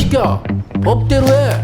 시켜. 법대로 해.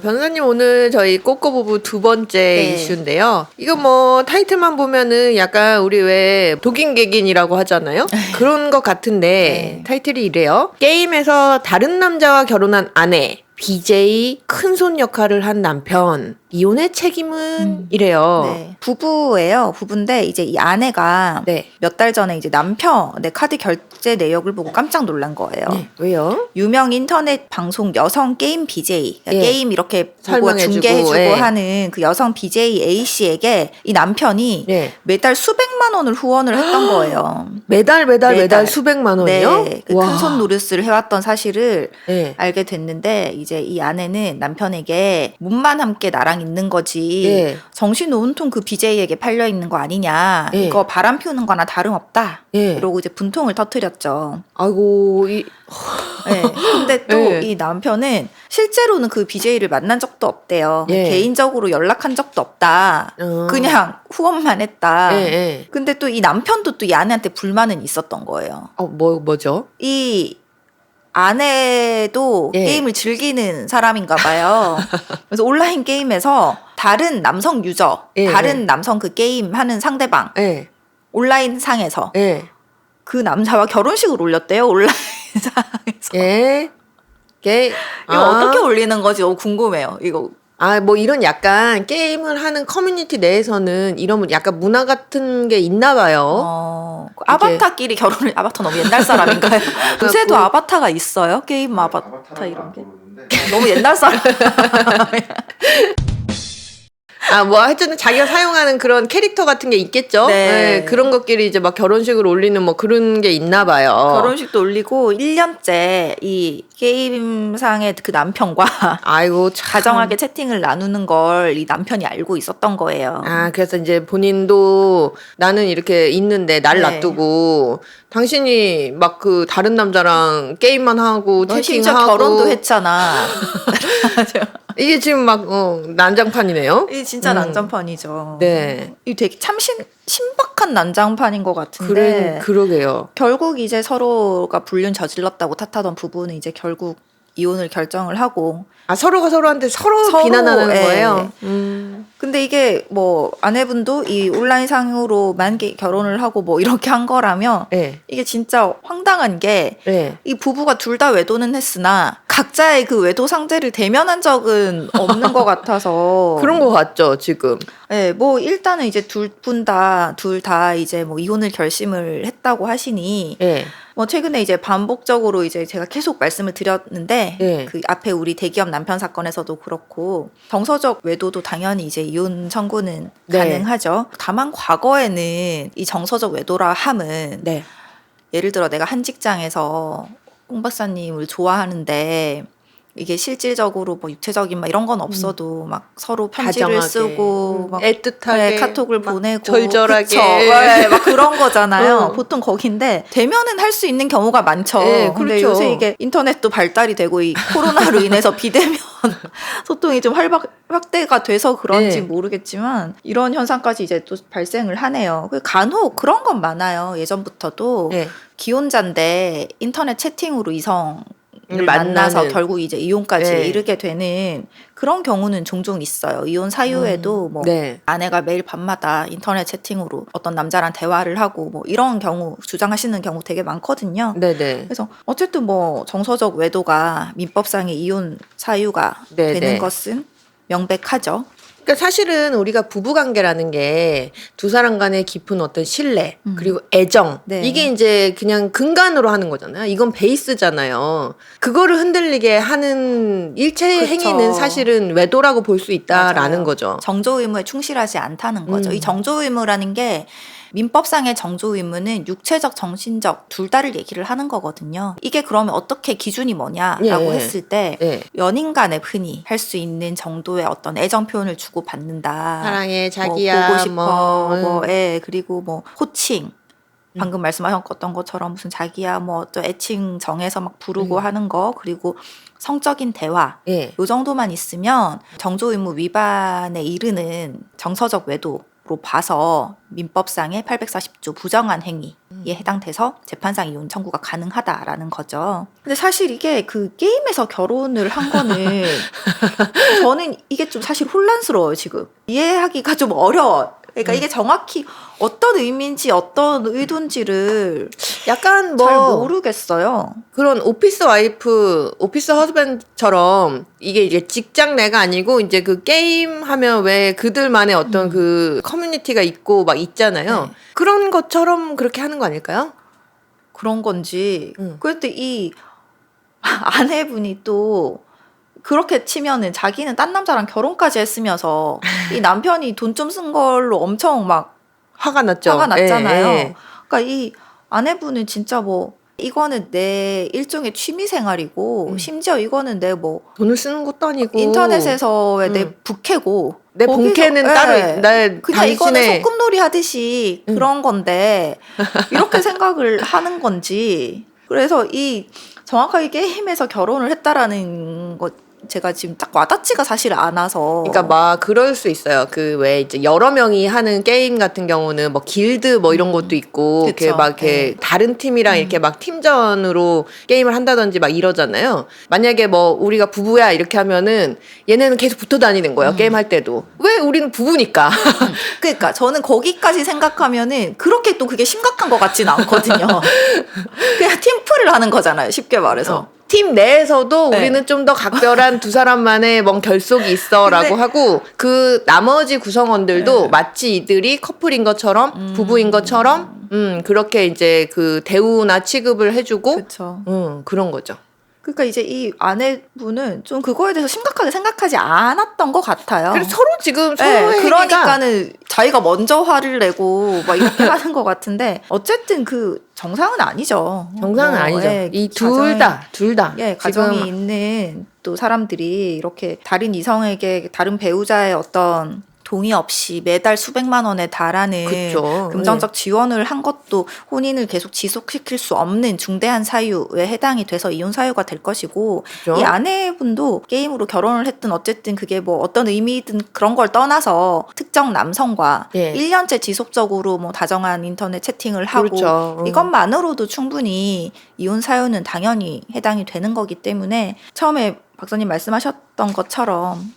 변호사님 오늘 저희 꼬꼬부부 두 번째 네. 이슈인데요. 이거 뭐 타이틀만 보면은 약간 우리 왜 독인객인이라고 하잖아요. 그런 것 같은데 네. 타이틀이 이래요. 게임에서 다른 남자와 결혼한 아내, BJ 큰손 역할을 한 남편, 이혼의 책임은 이래요. 네. 부부예요. 부부인데 이제 이 아내가 네. 몇 달 전에 이제 남편의 카드 결제 내역을 보고 깜짝 놀란 거예요. 네. 왜요? 유명 인터넷 방송 여성 게임 BJ, 그러니까 예. 게임 이렇게 보고 설명해주고, 중계해주고 예. 하는 그 여성 BJ A 씨에게 이 남편이 네. 매달 수백만 원을 후원을 했던 거예요. 매달 수백만 원이요? 네, 그 큰손 노릇을 해왔던 사실을 네. 알게 됐는데 이제 이 아내는 남편에게 몸만 함께 나랑 있는 거지 예. 정신 온통 그 BJ에게 팔려 있는 거 아니냐 예. 이거 바람 피우는 거나 다름없다 예. 이러고 이제 분통을 터뜨렸죠. 아이고 네. 근데 또 예. 이 남편은 실제로는 그 BJ를 만난 적도 없대요. 예. 개인적으로 연락한 적도 없다. 그냥 후원만 했다. 예, 예. 근데 또 이 남편도 또 이 아내한테 불만은 있었던 거예요. 뭐죠? 이 아내도 예. 게임을 즐기는 사람인가 봐요. 그래서 온라인 게임에서 다른 남성 유저, 예, 다른 예. 남성 그 게임 하는 상대방, 예. 온라인 상에서 예. 그 남자와 결혼식을 올렸대요. 온라인 상에서. 예. 이거 어떻게 올리는 거지? 궁금해요. 이거. 뭐 이런 약간 게임을 하는 커뮤니티 내에서는 이런 약간 문화 같은 게 있나 봐요. 아바타끼리 결혼을, 아바타 너무 옛날 사람인가요? 요새도 아바타가 있어요? 게임 아바타 이런 게. 너무 옛날 사람. 뭐 하여튼 자기가 사용하는 그런 캐릭터 같은 게 있겠죠? 네. 그런 것끼리 이제 막 결혼식을 올리는 뭐 그런 게 있나 봐요. 결혼식도 올리고 1년째 이 게임상의 그 남편과 아이고 참. 다정하게 채팅을 나누는 걸 이 남편이 알고 있었던 거예요. 그래서 이제 본인도 나는 이렇게 있는데 날 네. 놔두고 당신이 막 그 다른 남자랑 게임만 하고 너 심지어 채팅하고 결혼도 했잖아. 이게 지금 막 난장판이네요. 이 진짜 난장판이죠. 네. 이 되게 참 신박한 난장판인 것 같은데. 그러게요. 결국 이제 서로가 불륜 저질렀다고 탓하던 부부는 이제 결국 이혼을 결정을 하고. 서로가 서로한테 서로 비난하는 거예요. 근데 이게 뭐 아내분도 이 온라인 상으로만 결혼을 하고 뭐 이렇게 한 거라면 네. 이게 진짜 황당한 게 이 네. 부부가 둘 다 외도는 했으나 각자의 그 외도 상대를 대면한 적은 없는 것 같아서 그런 거 같죠 지금. 네, 뭐 일단은 이제 둘 다 이제 뭐 이혼을 결심을 했다고 하시니 네. 뭐 최근에 이제 반복적으로 이제 제가 계속 말씀을 드렸는데 네. 그 앞에 우리 대기업 남편 사건에서도 그렇고 정서적 외도도 당연히 이제 이혼 청구는 네. 가능하죠. 다만 과거에는 이 정서적 외도라 함은 네. 예를 들어 내가 한 직장에서 홍 박사님을 좋아하는데 이게 실질적으로 뭐 육체적인 막 이런 건 없어도 막 서로 편지를 다정하게, 쓰고 막 애틋하게 카톡을 막 보내고 절절하게. 그쵸? 네, 막 그런 거잖아요. 보통 거긴데 대면은 할 수 있는 경우가 많죠. 네, 근데 그렇죠. 요새 이게 인터넷도 발달이 되고 이 코로나로 인해서 비대면 소통이 좀 확대가 돼서 그런지 네. 모르겠지만 이런 현상까지 이제 또 발생을 하네요. 간혹 그런 건 많아요. 예전부터도 네. 기혼자인데 인터넷 채팅으로 이성 만나서 만나는. 결국 이제 이혼까지 네. 이르게 되는 그런 경우는 종종 있어요. 이혼 사유에도 뭐 네. 아내가 매일 밤마다 인터넷 채팅으로 어떤 남자랑 대화를 하고 뭐 이런 경우 주장하시는 경우 되게 많거든요. 네네. 그래서 어쨌든 뭐 정서적 외도가 민법상의 이혼 사유가 네, 되는 네. 것은 명백하죠. 그러니까 사실은 우리가 부부관계라는 게 두 사람 간의 깊은 어떤 신뢰 그리고 애정 네. 이게 이제 그냥 근간으로 하는 거잖아요. 이건 베이스잖아요. 그거를 흔들리게 하는 일체의 그쵸. 행위는 사실은 외도라고 볼 수 있다라는 맞아요. 거죠. 정조 의무에 충실하지 않다는 거죠. 이 정조 의무라는 게 민법상의 정조 의무는 육체적, 정신적 둘 다를 얘기를 하는 거거든요. 이게 그러면 어떻게 기준이 뭐냐라고 예. 했을 때 예. 연인 간에 흔히 할 수 있는 정도의 어떤 애정 표현을 주고 받는다. 사랑해 뭐 자기야 보고 싶어. 뭐, 그리고 뭐 호칭. 방금 말씀하셨던 것처럼 무슨 자기야 뭐 또 애칭 정해서 막 부르고 하는 거 그리고 성적인 대화 예. 요 정도만 있으면 정조 의무 위반에 이르는 정서적 외도 봐서 민법상의 840조 부정한 행위에 해당돼서 재판상 이혼 청구가 가능하다라는 거죠. 근데 사실 이게 그 게임에서 결혼을 한 거는 저는 이게 좀 사실 혼란스러워요, 지금. 이해하기가 좀 어려워. 그러니까 이게 정확히 어떤 의미인지 어떤 의도인지를 약간 잘 뭐 모르겠어요. 그런 오피스 와이프, 오피스 허즈밴드처럼 이게 이제 직장 내가 아니고 이제 그 게임 하면 왜 그들만의 어떤 그 커뮤니티가 있고 막 있잖아요. 네. 그런 것처럼 그렇게 하는 거 아닐까요? 그런 건지. 그런데 이 아내분이 또 그렇게 치면은 자기는 딴 남자랑 결혼까지 했으면서 이 남편이 돈 좀 쓴 걸로 엄청 막 화가 났죠. 화가 났잖아요. 예, 예. 그러니까 이 아내분은 진짜 뭐 이거는 내 일종의 취미 생활이고 심지어 이거는 내 뭐 돈을 쓰는 것도 아니고 인터넷에서의 내 부캐고 내 거기서- 본캐는 예. 따로 나 그냥 이거는 당신의 소꿉놀이 하듯이 그런 건데 이렇게 생각을 하는 건지 그래서 이 정확하게 게임에서 결혼을 했다라는 것 제가 지금 딱 와닿지가 사실 않아서 그러니까 막 그럴 수 있어요. 그 왜 이제 여러 명이 하는 게임 같은 경우는 뭐 길드 뭐 이런 것도 있고 그쵸. 이렇게 막 이렇게 네. 다른 팀이랑 이렇게 막 팀전으로 게임을 한다든지 막 이러잖아요. 만약에 뭐 우리가 부부야 이렇게 하면은 얘네는 계속 붙어 다니는 거예요. 게임 할 때도. 왜 우리는 부부니까. 그러니까 저는 거기까지 생각하면은 그렇게 또 그게 심각한 것 같지는 않거든요. 그냥 팀플을 하는 거잖아요. 쉽게 말해서. 팀 내에서도 네. 우리는 좀 더 각별한 두 사람만의 뭔 결속이 있어라고 근데- 하고 그 나머지 구성원들도 네. 마치 이들이 커플인 것처럼 부부인 것처럼 그렇게 이제 그 대우나 취급을 해주고 그렇죠. 그런 거죠. 그러니까 이제 이 아내분은 좀 그거에 대해서 심각하게 생각하지 않았던 것 같아요. 그래서 서로 지금 네, 서로의 행위가 그러니까는 자기가 먼저 화를 내고 막 이렇게 하는 것 같은데 어쨌든 그 정상은 아니죠. 정상은 뭐, 아니죠. 예, 이 가정에- 둘 다. 예, 가정이 있는 또 사람들이 이렇게 다른 이성에게 다른 배우자의 어떤 동의 없이 매달 수백만 원에 달하는 그쵸. 금전적 지원을 한 것도 혼인을 계속 지속시킬 수 없는 중대한 사유에 해당이 돼서 이혼 사유가 될 것이고 그죠? 이 아내분도 게임으로 결혼을 했든 어쨌든 그게 뭐 어떤 의미든 그런 걸 떠나서 특정 남성과 예. 1년째 지속적으로 뭐 다정한 인터넷 채팅을 하고 그렇죠. 이것만으로도 충분히 이혼 사유는 당연히 해당이 되는 거기 때문에 처음에 박사님 말씀하셨던 것처럼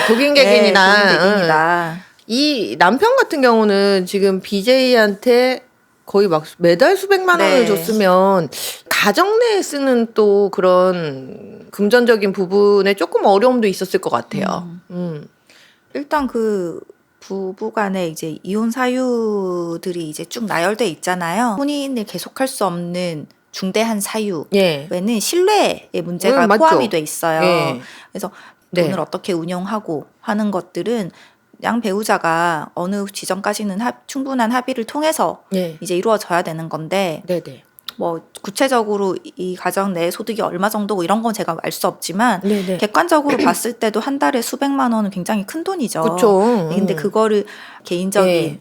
독인객인이나 네, 독인객인이다. 이 남편 같은 경우는 지금 BJ한테 거의 막 매달 수백만 원을 네. 줬으면 가정 내에 쓰는 또 그런 금전적인 부분에 조금 어려움도 있었을 것 같아요. 일단 그 부부간에 이제 이혼 사유들이 이제 쭉 나열돼 있잖아요. 혼인을 계속할 수 없는 중대한 사유에는 예. 신뢰의 문제가 맞죠. 포함이 돼 있어요. 예. 그래서 네. 돈을 어떻게 운용하고 하는 것들은 양 배우자가 어느 지점까지는 충분한 합의를 통해서 예. 이제 이루어져야 되는 건데 네네. 뭐 구체적으로 이 가정 내 소득이 얼마 정도고 이런 건 제가 알 수 없지만 네네. 객관적으로 봤을 때도 한 달에 수백만 원은 굉장히 큰 돈이죠. 그쵸. 근데 그거를 개인적인 예.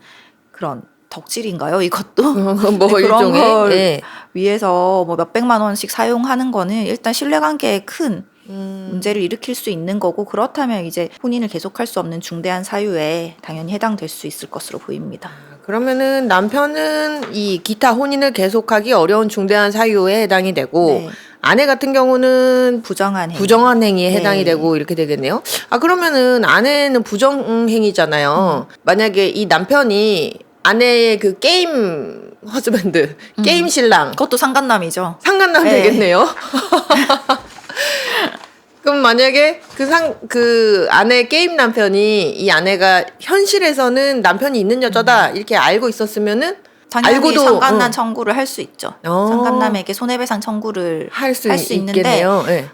그런 덕질인가요? 이것도 뭐 그런 일종의 걸 예. 위해서 뭐 몇백만 원씩 사용하는 거는 일단 신뢰관계에 큰 문제를 일으킬 수 있는 거고 그렇다면 이제 혼인을 계속할 수 없는 중대한 사유에 당연히 해당될 수 있을 것으로 보입니다. 그러면은 남편은 이 기타 혼인을 계속하기 어려운 중대한 사유에 해당이 되고 네. 아내 같은 경우는 부정한 행위. 부정한 행위에 해당이 네. 되고 이렇게 되겠네요. 아 그러면은 아내는 부정행위잖아요. 만약에 이 남편이 아내의 그 게임 허즈밴드, 게임 신랑 그것도 상간남이죠. 상간남 네. 되겠네요. 그럼 만약에 그 아내 게임 남편이 이 아내가 현실에서는 남편이 있는 여자다 이렇게 알고 있었으면은 당연히 알고도, 상간남 청구를 할 수 있죠. 어. 상간남에게 손해배상 청구를 할 수 있는데 있겠네요. 예.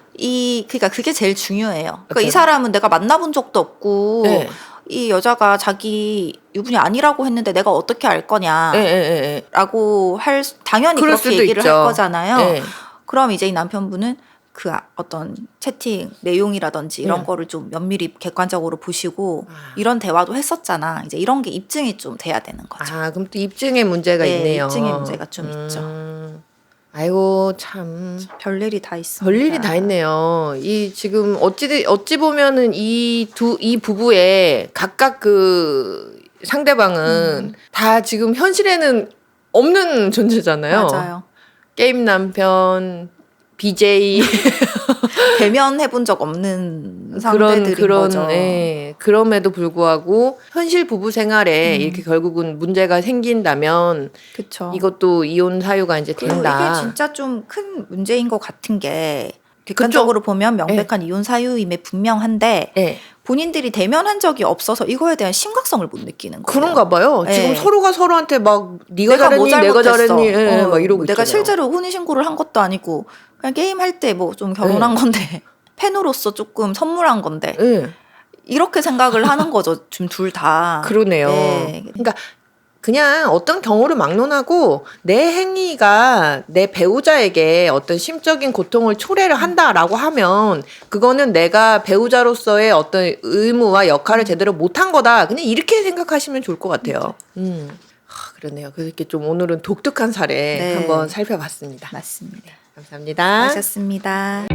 그러니까 그게 제일 중요해요. 그러니까 어떤? 이 사람은 내가 만나본 적도 없고 네. 이 여자가 자기 유부녀 아니라고 했는데 내가 어떻게 알 거냐라고 예, 예, 예. 당연히 그럴 그렇게 수도 얘기를 있죠. 할 거잖아요. 예. 그럼 이제 이 남편분은 그 어떤 채팅 내용이라든지 이런 거를 좀 면밀히 객관적으로 보시고 이런 대화도 했었잖아. 이제 이런 게 입증이 좀 돼야 되는 거죠. 아, 그럼 또 입증의 문제가 네, 있네요. 입증의 문제가 좀 있죠. 아이고 참 별일이 다 있습니다. 별일이 다 있네요. 이 지금 어찌 보면은 이 부부의 각각 그 상대방은 다 지금 현실에는 없는 존재잖아요. 맞아요. 게임 남편, BJ 대면해본 적 없는 상대들인 거죠. 예, 그럼에도 불구하고 현실 부부 생활에 이렇게 결국은 문제가 생긴다면 그쵸. 이것도 이혼 사유가 이제 그리고 된다. 이게 진짜 좀 큰 문제인 것 같은 게 객관적으로 보면 명백한 이혼 사유임에 분명한데 예. 본인들이 대면한 적이 없어서 이거에 대한 심각성을 못 느끼는 거예요. 그런가 봐요. 예. 지금 서로가 서로한테 막 네가 내가 뭐 잘했니, 내가 잘못했어. 잘했니, 예, 막 이러고 내가 있잖아요. 실제로 혼인신고를 한 것도 아니고 그냥 게임할 때 뭐 좀 결혼한 건데 팬으로서 조금 선물한 건데 예. 이렇게 생각을 하는 거죠. 지금 둘 다. 그러네요. 네. 그러니까 그냥 어떤 경우를 막론하고 내 행위가 내 배우자에게 어떤 심적인 고통을 초래를 한다라고 하면 그거는 내가 배우자로서의 어떤 의무와 역할을 제대로 못한 거다. 그냥 이렇게 생각하시면 좋을 것 같아요. 그러네요. 그래서 이렇게 좀 오늘은 독특한 사례 네. 한번 살펴봤습니다. 맞습니다. 감사합니다. 하셨습니다.